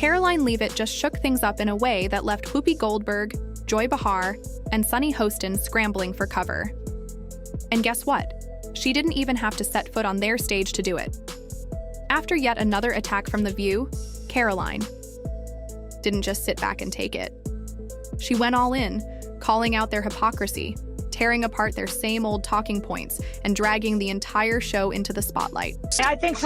Karoline Leavitt just shook things up in a way that left Whoopi Goldberg, Joy Behar, and Sunny Hostin scrambling for cover. And guess what? She didn't even have to set foot on their stage to do it. After yet another attack from The View, Karoline didn't just sit back and take it. She went all in, calling out their hypocrisy, tearing apart their same old talking points, and dragging the entire show into the spotlight. I think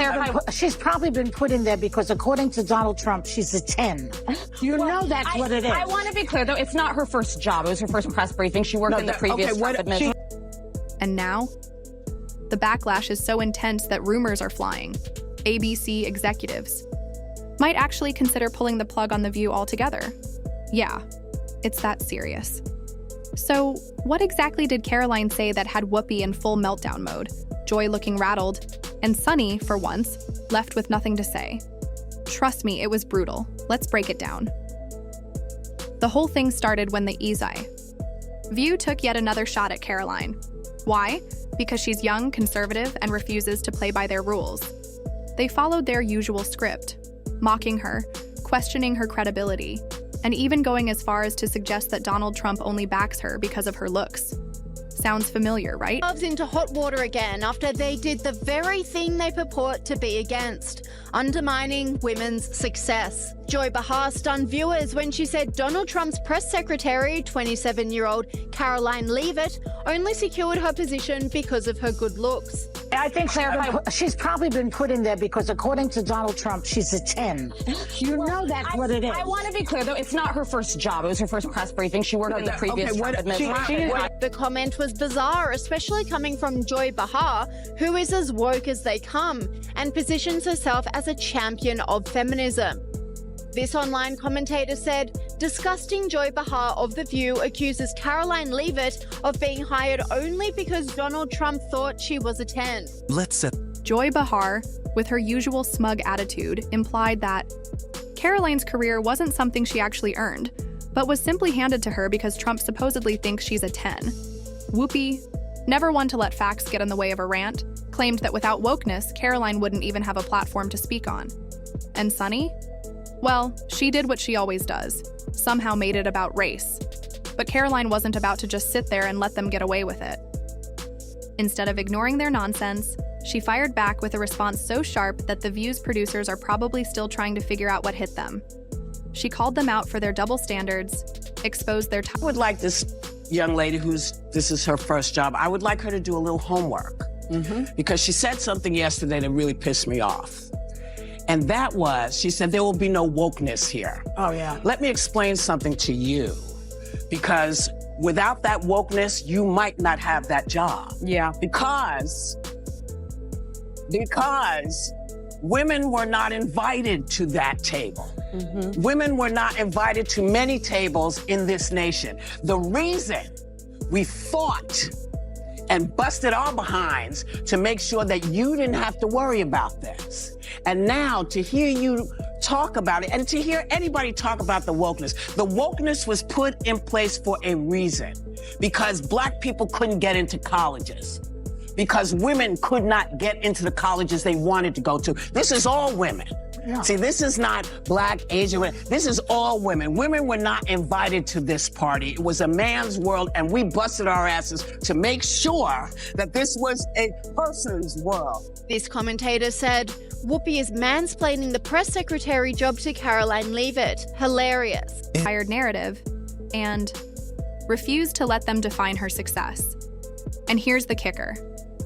she's probably been put in there because, according to Donald Trump, she's a 10. You know that's what it is. I want to be clear, though. It's not her first job. It was her first press briefing. She worked in the previous Trump administration. And now, the backlash is so intense that rumors are flying. ABC executives might actually consider pulling the plug on The View altogether. Yeah, it's that serious. So, what exactly did Karoline say that had Whoopi in full meltdown mode, Joy looking rattled, and Sunny, for once, left with nothing to say? Trust me, it was brutal. Let's break it down. The whole thing started when the View took yet another shot at Karoline. Why? Because she's young, conservative, and refuses to play by their rules. They followed their usual script, mocking her, questioning her credibility, and even going as far as to suggest that Donald Trump only backs her because of her looks. Sounds familiar, right? Into hot water again after they did the very thing they purport to be against, undermining women's success. Joy Behar stunned viewers when she said Donald Trump's press secretary, 27-year-old Karoline Leavitt, only secured her position because of her good looks. I think she's probably been put in there because, according to Donald Trump, she's a 10. You know that's what it is. I want to be clear, though. It's not her first job. It was her first press briefing. She worked in the previous Trump administration. The comment was bizarre, especially coming from Joy Behar, who is as woke as they come and positions herself as a champion of feminism. This online commentator said, disgusting Joy Behar of The View accuses Karoline Leavitt of being hired only because Donald Trump thought she was a 10. Joy Behar, with her usual smug attitude, implied that Karoline's career wasn't something she actually earned, but was simply handed to her because Trump supposedly thinks she's a 10. Whoopi, never one to let facts get in the way of a rant, claimed that without wokeness, Karoline wouldn't even have a platform to speak on. And Sunny? Well, she did what she always does, somehow made it about race. But Karoline wasn't about to just sit there and let them get away with it. Instead of ignoring their nonsense, she fired back with a response so sharp that The View's producers are probably still trying to figure out what hit them. She called them out for their double standards, exposed their I would like this young lady this is her first job, I would like her to do a little homework. Because she said something yesterday that really pissed me off. And that was, she said, there will be no wokeness here. Oh, yeah. Let me explain something to you. Because without that wokeness, you might not have that job. Yeah. Because women were not invited to that table. Women were not invited to many tables in this nation. The reason we fought and busted our behinds to make sure that you didn't have to worry about this. And now to hear you talk about it and to hear anybody talk about the wokeness was put in place for a reason. Because black people couldn't get into colleges. Because women could not get into the colleges they wanted to go to. This is all women. Yeah. See, this is not black, Asian women. This is all women. Women were not invited to this party. It was a man's world, and we busted our asses to make sure that this was a person's world. This commentator said, Whoopi is mansplaining the press secretary job to Karoline Leavitt. Hilarious. Hired narrative and refused to let them define her success. And here's the kicker.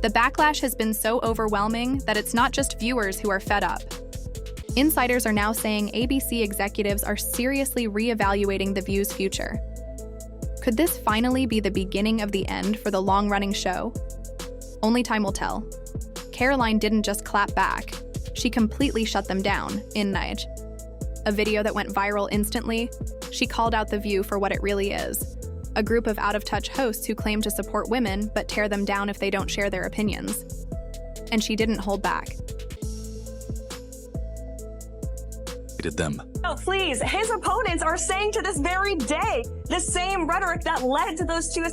The backlash has been so overwhelming that it's not just viewers who are fed up. Insiders are now saying ABC executives are seriously reevaluating The View's future. Could this finally be the beginning of the end for the long-running show? Only time will tell. Karoline didn't just clap back. She completely shut them down in Nige. A video that went viral instantly, she called out The View for what it really is. A group of out-of-touch hosts who claim to support women but tear them down if they don't share their opinions. And she didn't hold back. Them. Oh, please, his opponents are saying to this very day the same rhetoric that led to those two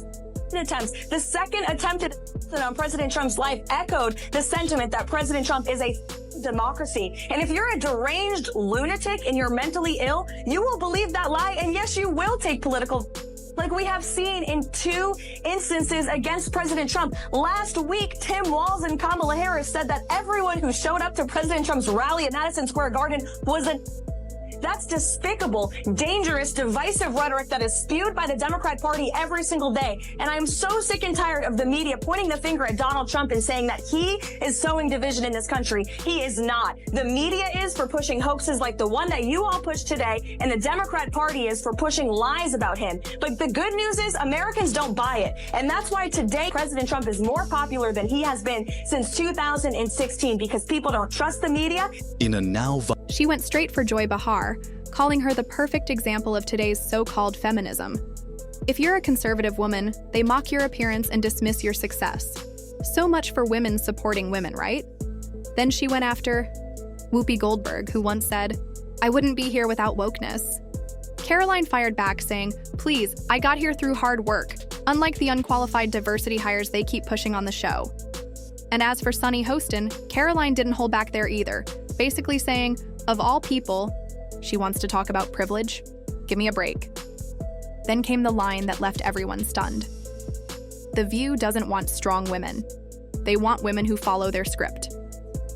attempts. The second attempted on President Trump's life echoed the sentiment that President Trump is a democracy. And if you're a deranged lunatic and you're mentally ill, you will believe that lie. And yes, you will take political, like we have seen in 2 instances against President Trump. Last week, Tim Walz and Kamala Harris said that everyone who showed up to President Trump's rally at Madison Square Garden was a... That's despicable, dangerous, divisive rhetoric that is spewed by the Democrat Party every single day. And I'm so sick and tired of the media pointing the finger at Donald Trump and saying that he is sowing division in this country. He is not. The media is for pushing hoaxes like the one that you all pushed today, and the Democrat Party is for pushing lies about him. But the good news is Americans don't buy it. And that's why today President Trump is more popular than he has been since 2016, because people don't trust the media. In a now She went straight for Joy Behar, calling her the perfect example of today's so-called feminism. If you're a conservative woman, they mock your appearance and dismiss your success. So much for women supporting women, right? Then she went after Whoopi Goldberg, who once said, "I wouldn't be here without wokeness." Karoline fired back saying, "Please, I got here through hard work, unlike the unqualified diversity hires they keep pushing on the show." And as for Sunny Hostin, Karoline didn't hold back there either, basically saying, of all people, she wants to talk about privilege? Give me a break. Then came the line that left everyone stunned. The View doesn't want strong women. They want women who follow their script.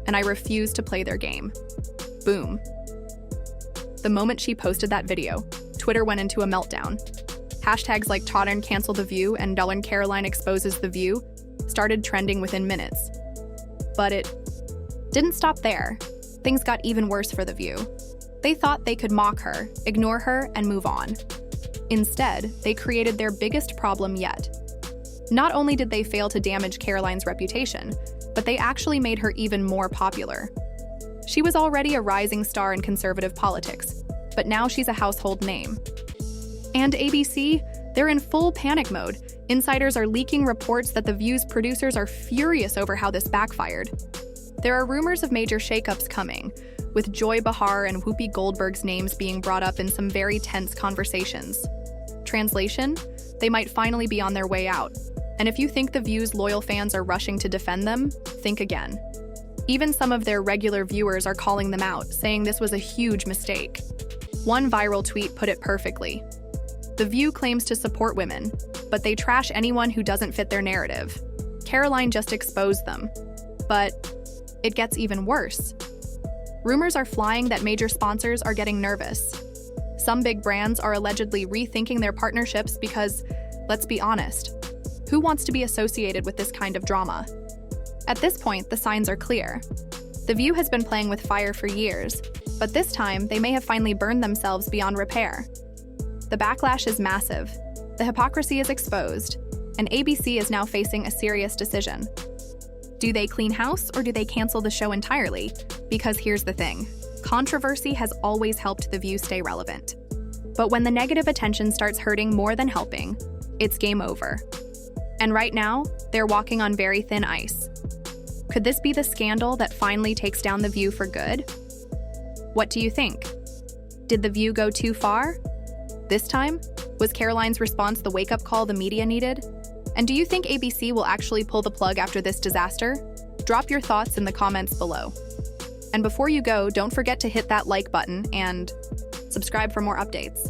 And I refuse to play their game. Boom. The moment she posted that video, Twitter went into a meltdown. Hashtags like Todern cancel The View and Dullin Karoline exposes The View started trending within minutes. But it didn't stop there. Things got even worse for The View. They thought they could mock her, ignore her, and move on. Instead, they created their biggest problem yet. Not only did they fail to damage Karoline's reputation, but they actually made her even more popular. She was already a rising star in conservative politics, but now she's a household name. And ABC, they're in full panic mode. Insiders are leaking reports that The View's producers are furious over how this backfired. There are rumors of major shakeups coming, with Joy Behar and Whoopi Goldberg's names being brought up in some very tense conversations. Translation? They might finally be on their way out. And if you think The View's loyal fans are rushing to defend them, think again. Even some of their regular viewers are calling them out, saying this was a huge mistake. One viral tweet put it perfectly. The View claims to support women, but they trash anyone who doesn't fit their narrative. Karoline just exposed them. But it gets even worse. Rumors are flying that major sponsors are getting nervous. Some big brands are allegedly rethinking their partnerships because, let's be honest, who wants to be associated with this kind of drama? At this point, the signs are clear. The View has been playing with fire for years, but this time they may have finally burned themselves beyond repair. The backlash is massive, the hypocrisy is exposed, and ABC is now facing a serious decision. Do they clean house or do they cancel the show entirely? Because here's the thing, controversy has always helped The View stay relevant. But when the negative attention starts hurting more than helping, it's game over. And right now, they're walking on very thin ice. Could this be the scandal that finally takes down The View for good? What do you think? Did The View go too far? This time, was Karoline's response the wake-up call the media needed? And do you think ABC will actually pull the plug after this disaster? Drop your thoughts in the comments below. And before you go, don't forget to hit that like button and subscribe for more updates.